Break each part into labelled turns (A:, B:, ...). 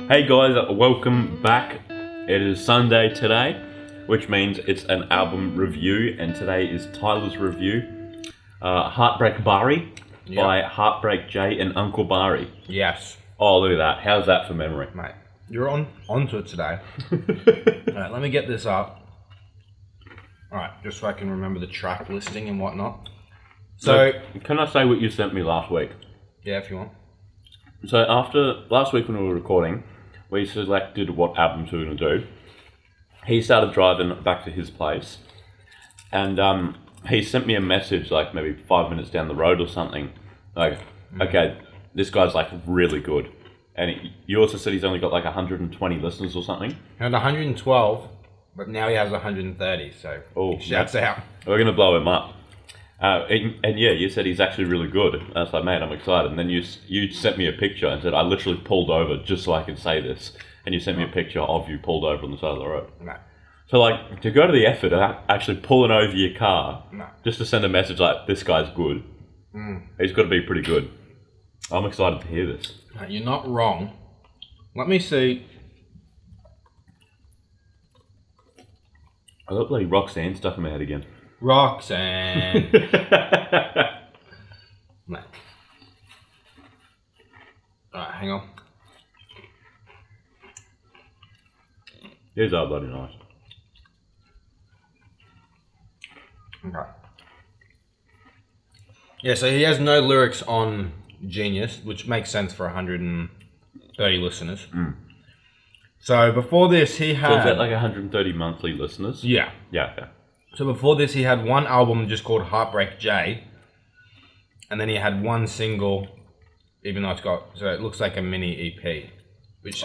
A: Hey guys, welcome back. It is Sunday today, which means it's an album review, and today is Tyler's review. Heartbreakbari by Heartbreak and Uncle Bari.
B: Yes.
A: Oh, look at that. How's that for memory?
B: Mate, you're onto it today. Alright, let me get this up. Alright, just so I can remember the track listing and whatnot. So,
A: can I say what you sent me last week?
B: Yeah, if you want.
A: So after last week when we were recording, we selected what albums we were going to do. He started driving back to his place, and he sent me a message like maybe 5 minutes down the road or something. Like, okay, this guy's like really good. And you also said he's only got like 120 listeners or something.
B: He had 112, but now he has 130, so shouts out.
A: We're going to blow him up. And yeah, you said he's actually really good. And I was like, mate, I'm excited. And then you sent me a picture and said, I literally pulled over just so I could say this. And you sent me a picture of you pulled over on the side of the road.
B: No.
A: So like, to go to the effort of actually pulling over your car, just to send a message like, this guy's good, he's got to be pretty good. I'm excited to hear this.
B: No, you're not wrong. Let me see.
A: I got bloody Roxanne stuck in my head again.
B: Roxanne. No. Alright, hang on.
A: These are bloody nice.
B: Okay. Yeah, so he has no lyrics on Genius, which makes sense for 130 listeners. So before this, he had...
A: So is that like 130 monthly listeners?
B: Yeah.
A: Yeah, okay.
B: So before this, he had one album just called Heartbreak J, and then he had one single, even though so it looks like a mini EP, which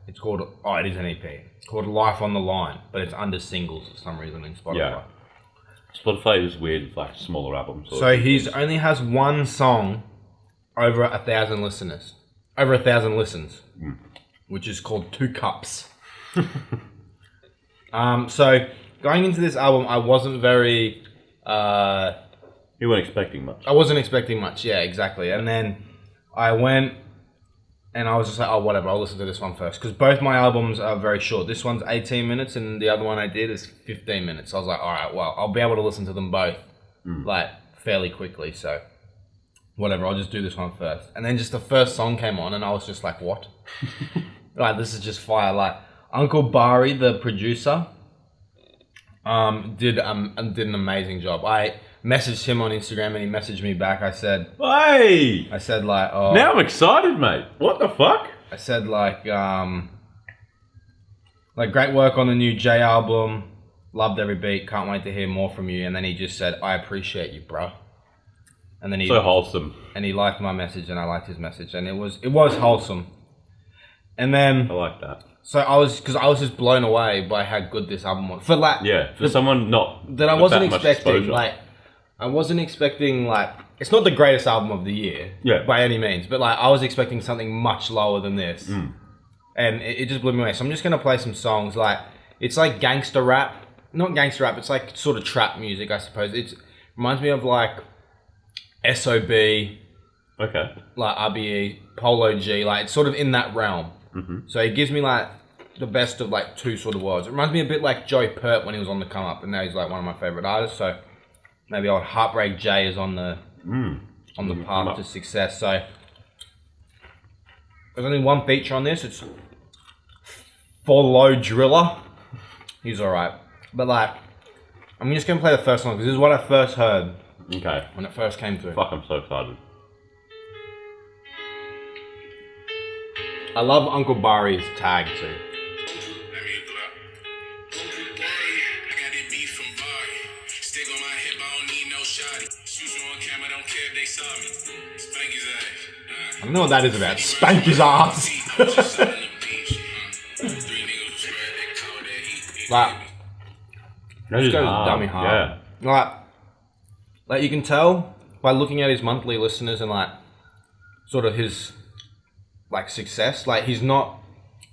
B: it's called, it is an EP. It's called Life on the Line, but it's under singles for some reason in Spotify.
A: Yeah. Spotify is weird with like smaller albums.
B: So he's only has one song over 1,000 listeners, over 1,000 listens, which is called Two Cups. So going into this album, I wasn't very...
A: You weren't expecting much.
B: I wasn't expecting much, yeah, exactly. And then I went and I was just like, oh, whatever, I'll listen to this one first. Because both my albums are very short. This one's 18 minutes and the other one I did is 15 minutes. So I was like, all right, well, I'll be able to listen to them both like fairly quickly. So whatever, I'll just do this one first. And then just the first song came on and I was just like, what? Like, this is just fire. Like, Uncle Bari, the producer... did an amazing job. I messaged him on Instagram and he messaged me back. I said,
A: hey!
B: I said like, oh.
A: Now I'm excited, mate. What the fuck?
B: I said like great work on the new J album. Loved every beat. Can't wait to hear more from you. And then he just said, I appreciate you, bro. And then
A: so wholesome.
B: And he liked my message and I liked his message and it was wholesome. And then
A: I like that.
B: So I was just blown away by how good this album was. For
A: someone not
B: that I wasn't expecting.
A: Exposure.
B: I wasn't expecting it's not the greatest album of the year, by any means. But I was expecting something much lower than this, and it just blew me away. So I'm just gonna play some songs. It's like gangster rap, not gangster rap. It's like sort of trap music, I suppose. It reminds me of like SOB,
A: okay,
B: like RBE, Polo G. It's sort of in that realm. So it gives me the best of two sort of worlds. It reminds me a bit like Joey Pert when he was on the come up, and now he's one of my favorite artists. So maybe old Heartbreak J is on the path to success. So there's only one feature on this. It's Follow Driller. He's alright, but I'm just gonna play the first one because this is what I first heard.
A: Okay.
B: When it first came through.
A: Fuck, I'm so excited.
B: I love Uncle Bari's tag too. I don't know what that is about. Spank his ass. Just goes dummy hard. Yeah. You can tell by looking at his monthly listeners and sort of his success. He's not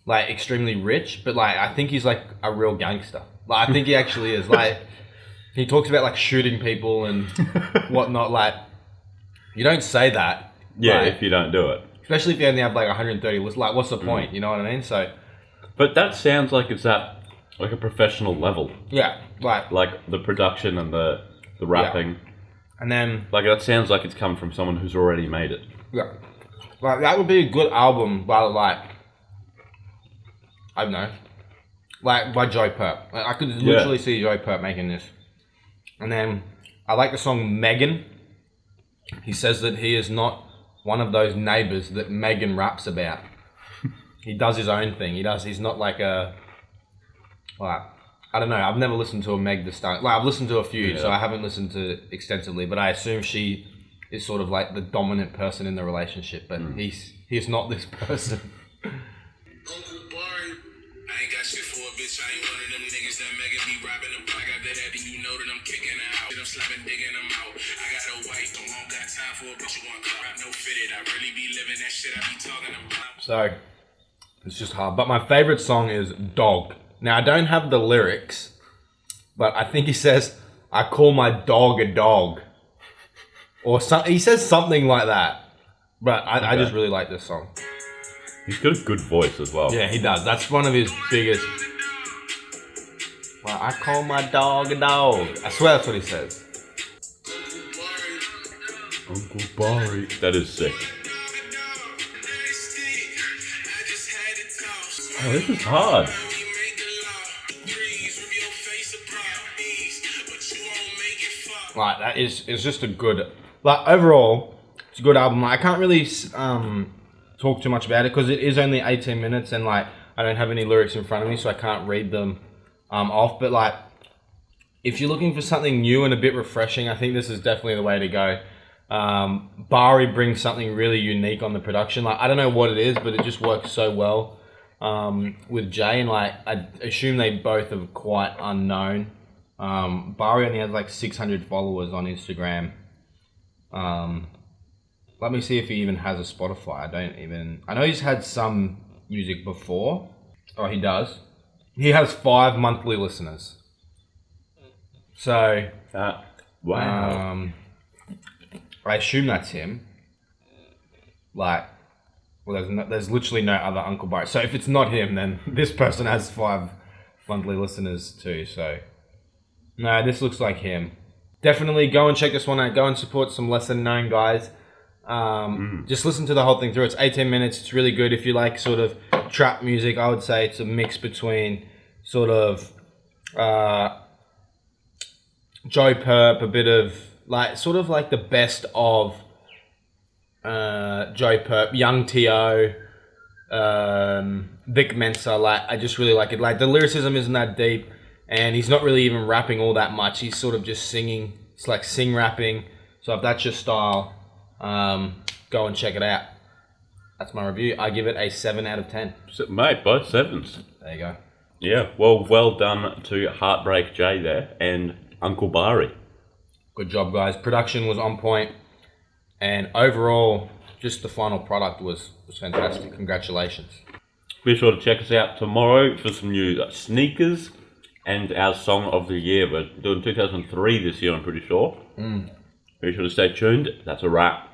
B: extremely rich, but I think he's a real gangster. I think he actually is. He talks about shooting people and whatnot. You don't say that.
A: Yeah, if you don't do it.
B: Especially if you only have like 130 listeners. Like, what's the point? You know what I mean? So,
A: But that sounds like it's at like a professional level.
B: yeah,
A: Like the production and the rapping.
B: and then
A: Like that sounds like it's come from someone who's already made it.
B: yeah, like that would be a good album by like I don't know, like by Joy Perp. Like, I could literally see Joy Perp making this. And then I like the song Megan. He says that he is not one of those neighbors that Megan raps about. He does his own thing. He's not like a, like, I don't know. I've never listened to a Meg Thee Stallion. Like, I've listened to a few, so I haven't listened to it extensively, but I assume she is sort of like the dominant person in the relationship, but he's not this person.
C: Uncle Bari, I ain't got shit for a bitch. I ain't one of them niggas that Megan be robbing them. I got that head and you know that I'm kicking her out. I'm slapping, digging them out. I got a wife, I don't got time for a bitch you want cut. No fitted, I really be living that shit I be talking about.
B: So, it's just hard. But my favorite song is Dog. Now, I don't have the lyrics, but I think he says, I call my dog a dog. Or he says something like that. But I just really like this song.
A: He's got a good voice as well.
B: Yeah, he does. That's one of his biggest. Well, I call my dog a dog. I swear that's what he says.
A: Uncle Bari. That is sick. Oh, this is hard.
B: Like, that is, it's just a good, like, overall, it's a good album. Like, I can't really talk too much about it because it is only 18 minutes and, like, I don't have any lyrics in front of me, so I can't read them off. But, like, if you're looking for something new and a bit refreshing, I think this is definitely the way to go. Bari brings something really unique on the production. Like, I don't know what it is, but it just works so well with Jay. And, like, I assume they both are quite unknown. Bari only has like 600 followers on Instagram. Let me see if he even has a Spotify. I know he's had some music before. Oh, he does. He has 5 monthly listeners. So,
A: wow.
B: I assume that's him. Like, well, there's literally no other Uncle Bari. So if it's not him, then this person has 5 monthly listeners too, so. No, this looks like him. Definitely go and check this one out. Go and support some lesser known guys. Just listen to the whole thing through. It's 18 minutes. It's really good. If you like sort of trap music, I would say it's a mix between sort of Joe Perp, a bit of like sort of like the best of Joe Perp, Young T.O., Vic Mensa. Like, I just really like it. Like, the lyricism isn't that deep. And he's not really even rapping all that much. He's sort of just singing. It's like sing rapping. So if that's your style, go and check it out. That's my review. I give it a 7 out of 10.
A: Mate, both 7s.
B: There you go.
A: Yeah, well done to Heartbreak Jay there and Uncle Bari.
B: Good job, guys. Production was on point. And overall, just the final product was fantastic. Congratulations.
A: Be sure to check us out tomorrow for some new sneakers. And our song of the year. We're doing 2003 this year, I'm pretty sure. Be sure to stay tuned. That's a wrap.